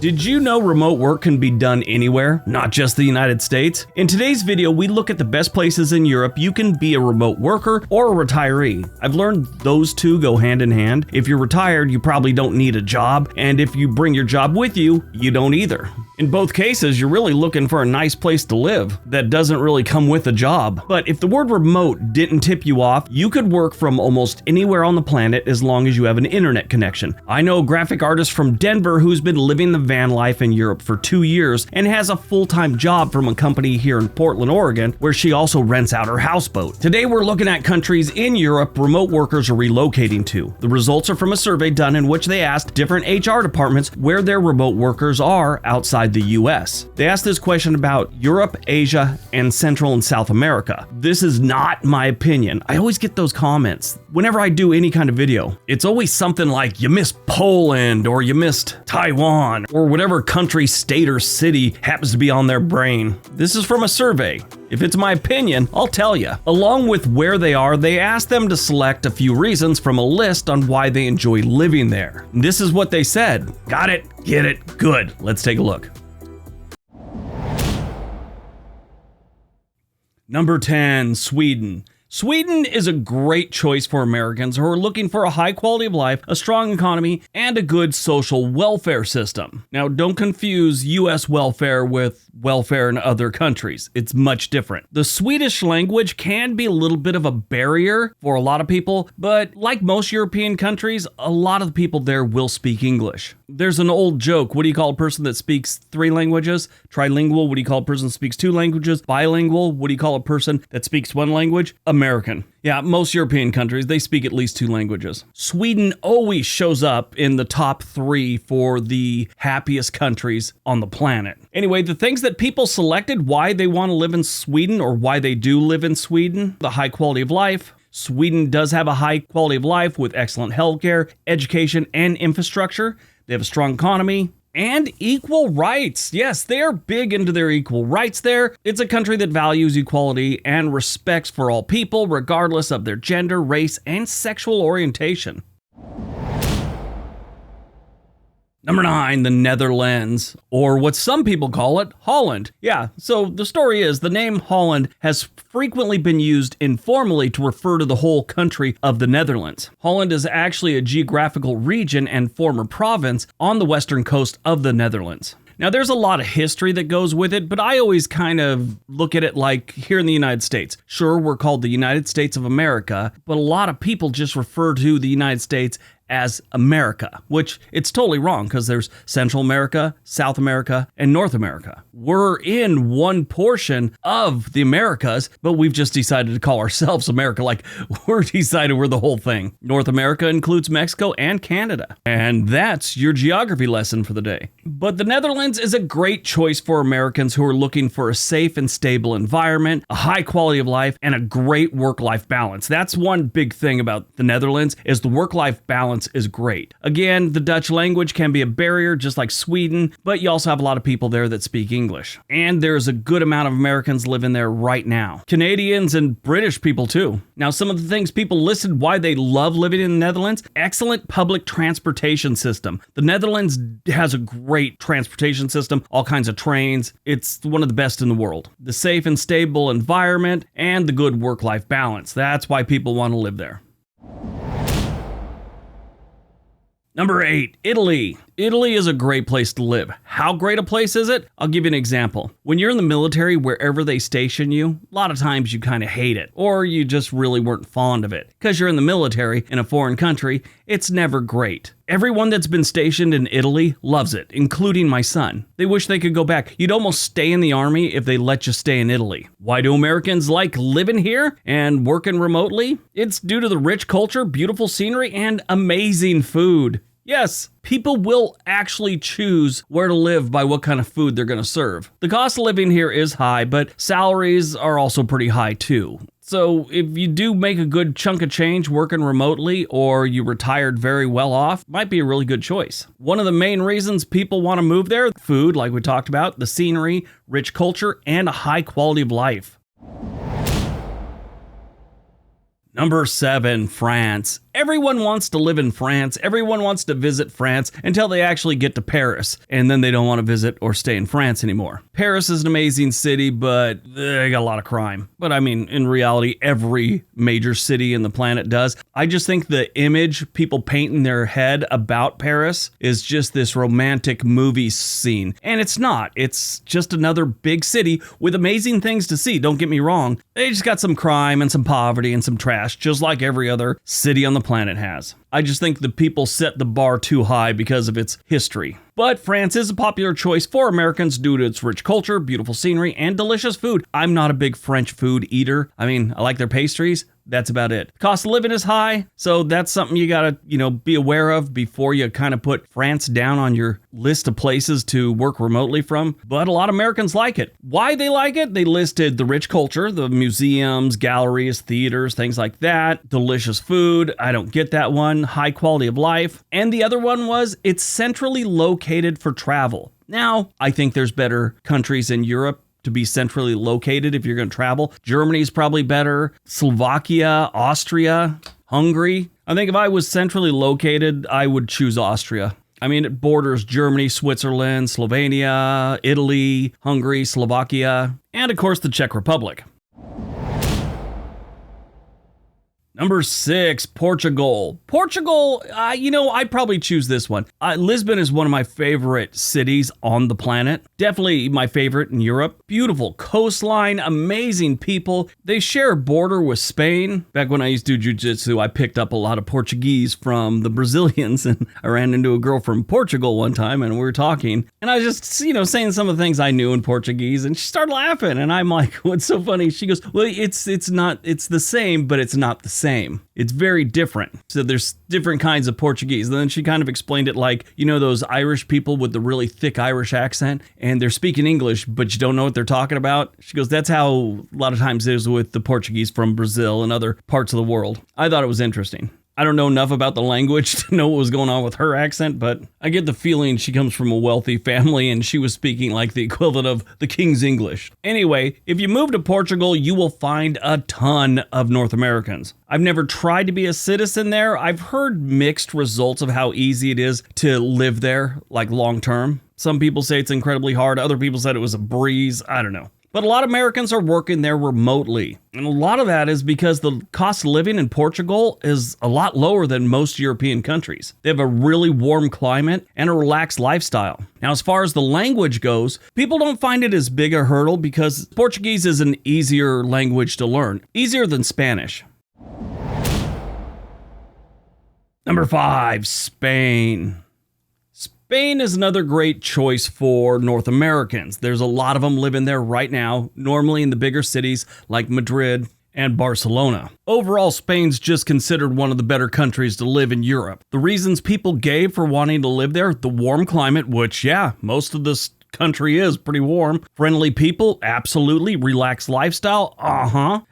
Did you know remote work can be done anywhere, not just the United States? In today's video, we look at the best places in Europe you can be a remote worker or a retiree. I've learned those two go hand in hand. If you're retired, you probably don't need a job, and if you bring your job with you, you don't either. In both cases, you're really looking for a nice place to live that doesn't really come with a job. But if the word remote didn't tip you off, you could work from almost anywhere on the planet as long as you have an internet connection. I know a graphic artist from Denver who's been living the van life in Europe for 2 years and has a full-time job from a company here in Portland, Oregon, where she also rents out her houseboat. Today we're looking at countries in Europe remote workers are relocating to. The results are from a survey done in which they asked different HR departments where their remote workers are outside the US. They asked this question about Europe, Asia, and Central and South America. This is not my opinion. I always get those comments whenever I do any kind of video. It's always something like you missed Poland or you missed Taiwan or whatever country, state, or city happens to be on their brain. This is from a survey. If it's my opinion, I'll tell you. Along with where they are, they asked them to select a few reasons from a list on why they enjoy living there. This is what they said. Got it? Get it? Good. Let's take a look. Number 10, Sweden. Sweden is a great choice for Americans who are looking for a high quality of life, a strong economy, and a good social welfare system. Now, don't confuse US welfare with welfare in other countries. It's much different. The Swedish language can be a little bit of a barrier for a lot of people, but like most European countries, a lot of the people there will speak English. There's an old joke. What do you call a person that speaks 3 languages? Trilingual. What do you call a person that speaks 2 languages? Bilingual. What do you call a person that speaks 1 language? American. Yeah, most European countries, they speak at least 2 languages. Sweden always shows up in the top 3 for the happiest countries on the planet. Anyway, the things that people selected why they want to live in Sweden or why they do live in Sweden: the high quality of life. Sweden does have a high quality of life with excellent healthcare, education, and infrastructure. They have a strong economy. And equal rights. Yes, they are big into their equal rights there. It's a country that values equality and respects for all people, regardless of their gender, race, and sexual orientation. Number 9, the Netherlands, or what some people call it, Holland. Yeah, so the story is the name Holland has frequently been used informally to refer to the whole country of the Netherlands. Holland is actually a geographical region and former province on the western coast of the Netherlands. Now, there's a lot of history that goes with it, but I always kind of look at it like here in the United States. Sure, we're called the United States of America, but a lot of people just refer to the United States as America, which it's totally wrong because there's Central America, South America, and North America. We're in one portion of the Americas, but we've just decided to call ourselves America, like we're decided we're the whole thing. North America includes Mexico and Canada. And that's your geography lesson for the day. But the Netherlands is a great choice for Americans who are looking for a safe and stable environment, a high quality of life, and a great work-life balance. That's one big thing about the Netherlands is the work-life balance is great. Again, the Dutch language can be a barrier just like Sweden, but you also have a lot of people there that speak English. And there's a good amount of Americans living there right now. Canadians and British people too. Now, some of the things people listed why they love living in the Netherlands: excellent public transportation system. The Netherlands has a great transportation system, all kinds of trains. It's one of the best in the world. The safe and stable environment and the good work-life balance. That's why people want to live there. Number 8, Italy. Italy is a great place to live. How great a place is it? I'll give you an example. When you're in the military, wherever they station you, a lot of times you kind of hate it, or you just really weren't fond of it. Because you're in the military in a foreign country, it's never great. Everyone that's been stationed in Italy loves it, including my son. They wish they could go back. You'd almost stay in the army if they let you stay in Italy. Why do Americans like living here and working remotely? It's due to the rich culture, beautiful scenery, and amazing food. Yes, people will actually choose where to live by what kind of food they're going to serve. The cost of living here is high, but salaries are also pretty high too. So if you do make a good chunk of change working remotely, or you retired very well off, might be a really good choice. One of the main reasons people want to move there: food, like we talked about, the scenery, rich culture, and a high quality of life. Number 7, France. Everyone wants to live in France. Everyone wants to visit France until they actually get to Paris. And then they don't want to visit or stay in France anymore. Paris is an amazing city, but they got a lot of crime. But I mean, in reality, every major city in the planet does. I just think the image people paint in their head about Paris is just this romantic movie scene. And it's not. It's just another big city with amazing things to see. Don't get me wrong. They just got some crime and some poverty and some trash, just like every other city on the planet has. I just think the people set the bar too high because of its history. But France is a popular choice for Americans due to its rich culture, beautiful scenery, and delicious food. I'm not a big French food eater. I mean, I like their pastries. That's about it. Cost of living is high, so that's something you gotta, be aware of before you kind of put France down on your list of places to work remotely from. But a lot of Americans like it. Why they like it? They listed the rich culture, the museums, galleries, theaters, things like that. Delicious food. I don't get that one. High quality of life. And the other one was it's centrally located for travel. Now, I think there's better countries in Europe to be centrally located if you're going to travel. Germany's probably better. Slovakia, Austria, Hungary. I think if I was centrally located, I would choose Austria. I mean, it borders Germany, Switzerland, Slovenia, Italy, Hungary, Slovakia, and of course the Czech Republic. Number 6, Portugal. Portugal, I'd probably choose this one. Lisbon is one of my favorite cities on the planet. Definitely my favorite in Europe. Beautiful coastline, amazing people. They share a border with Spain. Back when I used to do jiu-jitsu, I picked up a lot of Portuguese from the Brazilians, and I ran into a girl from Portugal one time, and we were talking, and I was just, saying some of the things I knew in Portuguese, and she started laughing, and I'm like, what's so funny? She goes, well, it's the same, but it's not the same. It's very different. So there's different kinds of Portuguese. And then she kind of explained it like, those Irish people with the really thick Irish accent, and they're speaking English, but you don't know what they're talking about. She goes, that's how a lot of times it is with the Portuguese from Brazil and other parts of the world. I thought it was interesting. I don't know enough about the language to know what was going on with her accent, but I get the feeling she comes from a wealthy family and she was speaking like the equivalent of the King's English. Anyway, if you move to Portugal, you will find a ton of North Americans. I've never tried to be a citizen there. I've heard mixed results of how easy it is to live there, like long term. Some people say it's incredibly hard. Other people said it was a breeze. I don't know. But a lot of Americans are working there remotely. And a lot of that is because the cost of living in Portugal is a lot lower than most European countries. They have a really warm climate and a relaxed lifestyle. Now, as far as the language goes, people don't find it as big a hurdle because Portuguese is an easier language to learn, easier than Spanish. Number 5, Spain. Spain is another great choice for North Americans. There's a lot of them living there right now, normally in the bigger cities like Madrid and Barcelona. Overall, Spain's just considered one of the better countries to live in Europe. The reasons people gave for wanting to live there, the warm climate, which, most of this country is pretty warm. Friendly people, absolutely. Relaxed lifestyle,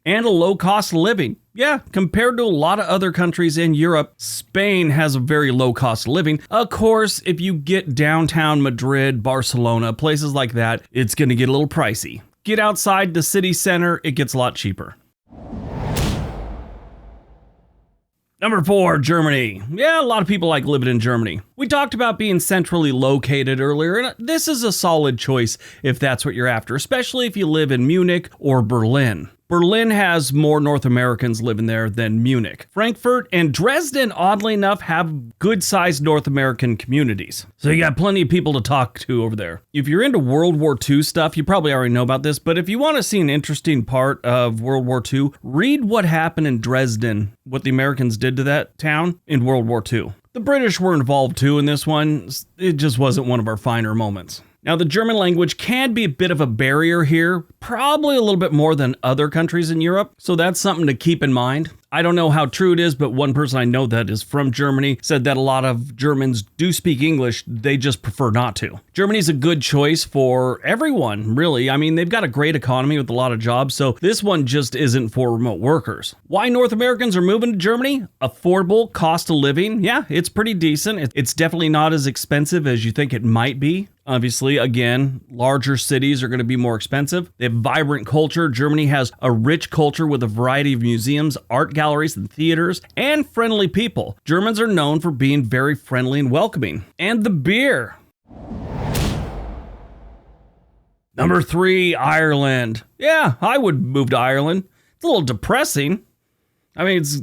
and a low cost of living. Yeah, compared to a lot of other countries in Europe, Spain has a very low cost of living. Of course, if you get downtown Madrid, Barcelona, places like that, it's going to get a little pricey. Get outside the city center, it gets a lot cheaper. Number 4, Germany. Yeah, a lot of people like living in Germany. We talked about being centrally located earlier, and this is a solid choice if that's what you're after, especially if you live in Munich or Berlin. Berlin has more North Americans living there than Munich. Frankfurt and Dresden, oddly enough, have good-sized North American communities. So you got plenty of people to talk to over there. If you're into World War II stuff, you probably already know about this, but if you want to see an interesting part of World War II, read what happened in Dresden, what the Americans did to that town in World War II. The British were involved too in this one. It just wasn't one of our finer moments. Now, the German language can be a bit of a barrier here, probably a little bit more than other countries in Europe, so that's something to keep in mind. I don't know how true it is, but one person I know that is from Germany said that a lot of Germans do speak English, they just prefer not to. Germany's a good choice for everyone, really. I mean, they've got a great economy with a lot of jobs, so this one just isn't for remote workers. Why North Americans are moving to Germany? Affordable cost of living. Yeah, it's pretty decent. It's definitely not as expensive as you think it might be. Obviously, again, larger cities are going to be more expensive. They have vibrant culture. Germany has a rich culture with a variety of museums, art galleries, and theaters, and friendly people. Germans are known for being very friendly and welcoming. And the beer. Number 3, Ireland. Yeah, I would move to Ireland. It's a little depressing. I mean, it's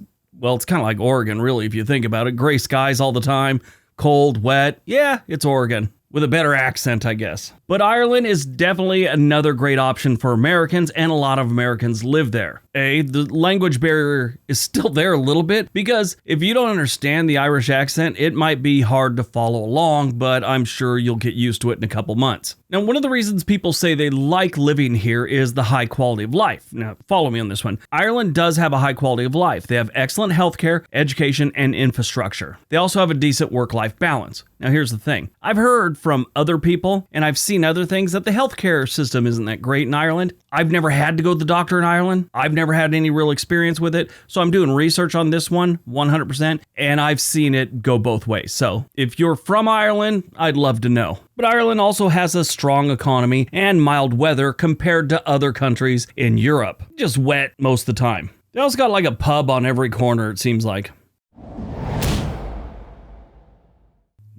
kind of like Oregon, really, if you think about it. Gray skies all the time, cold, wet. Yeah, it's Oregon. With a better accent, I guess. But Ireland is definitely another great option for Americans, and a lot of Americans live there. The language barrier is still there a little bit, because if you don't understand the Irish accent, it might be hard to follow along, but I'm sure you'll get used to it in a couple months. Now, one of the reasons people say they like living here is the high quality of life. Now, follow me on this one. Ireland does have a high quality of life. They have excellent healthcare, education, and infrastructure. They also have a decent work-life balance. Now, here's the thing. I've heard from other people, and I've seen other things, that the healthcare system isn't that great in Ireland. I've never had to go to the doctor in Ireland. I've never had any real experience with it, so I'm doing research on this one 100%, and I've seen it go both ways. So if you're from Ireland, I'd love to know. But Ireland also has a strong economy and mild weather compared to other countries in Europe. Just wet most of the time. They also got like a pub on every corner, it seems like.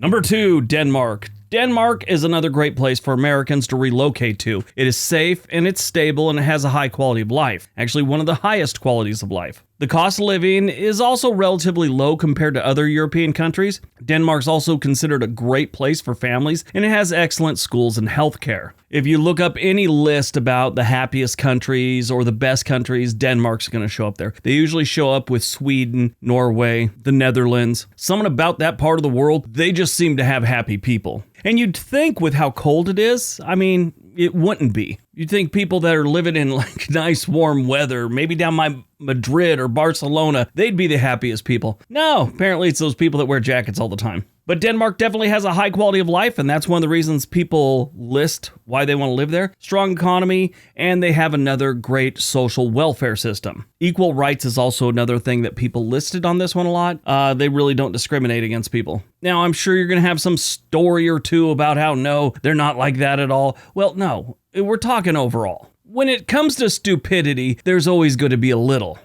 Number 2, Denmark. Denmark is another great place for Americans to relocate to. It is safe and it's stable and it has a high quality of life. Actually, one of the highest qualities of life. The cost of living is also relatively low compared to other European countries. Denmark's also considered a great place for families, and it has excellent schools and healthcare. If you look up any list about the happiest countries or the best countries, Denmark's going to show up there. They usually show up with Sweden, Norway, the Netherlands. Something about that part of the world, they just seem to have happy people. And you'd think with how cold it is, I mean, it wouldn't be. You'd think people that are living in like nice warm weather, maybe down by Madrid or Barcelona, they'd be the happiest people. No, apparently it's those people that wear jackets all the time. But Denmark definitely has a high quality of life, and that's one of the reasons people list why they want to live there. Strong economy, and they have another great social welfare system. Equal rights is also another thing that people listed on this one a lot. They really don't discriminate against people. Now, I'm sure you're going to have some story or two about how, no, they're not like that at all. Well, no, we're talking overall. When it comes to stupidity, there's always going to be a little.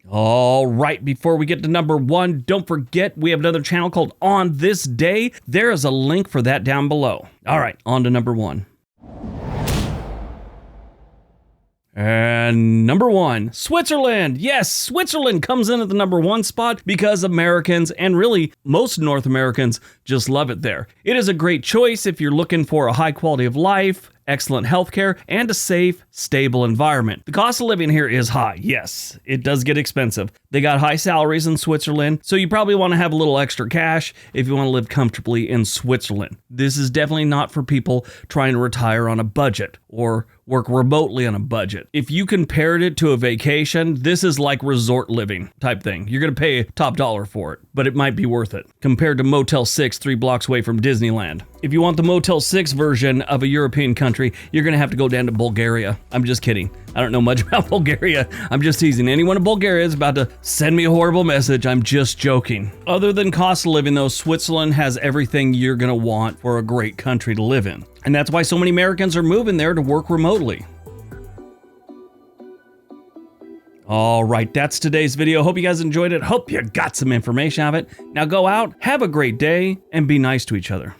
All right, before we get to number 1, don't forget we have another channel called On This Day. There is a link for that down below. All right, on to number 1. And number 1, Switzerland. Yes, Switzerland comes in at the number 1 spot because Americans, and really most North Americans, just love it there. It is a great choice if you're looking for a high quality of life, excellent healthcare, and a safe, stable environment. The cost of living here is high. Yes, it does get expensive. They got high salaries in Switzerland, so you probably want to have a little extra cash if you want to live comfortably in Switzerland. This is definitely not for people trying to retire on a budget or work remotely on a budget. If you compared it to a vacation, this is like resort living type thing. You're going to pay top dollar for it, but it might be worth it compared to Motel 6 3 blocks away from Disneyland. If you want the Motel 6 version of a European country, you're going to have to go down to Bulgaria. I'm just kidding. I don't know much about Bulgaria. I'm just teasing. Anyone in Bulgaria is about to send me a horrible message. I'm just joking. Other than cost of living, though, Switzerland has everything you're going to want for a great country to live in. And that's why so many Americans are moving there to work remotely. All right, that's today's video. Hope you guys enjoyed it. Hope you got some information out of it. Now go out, have a great day, and be nice to each other.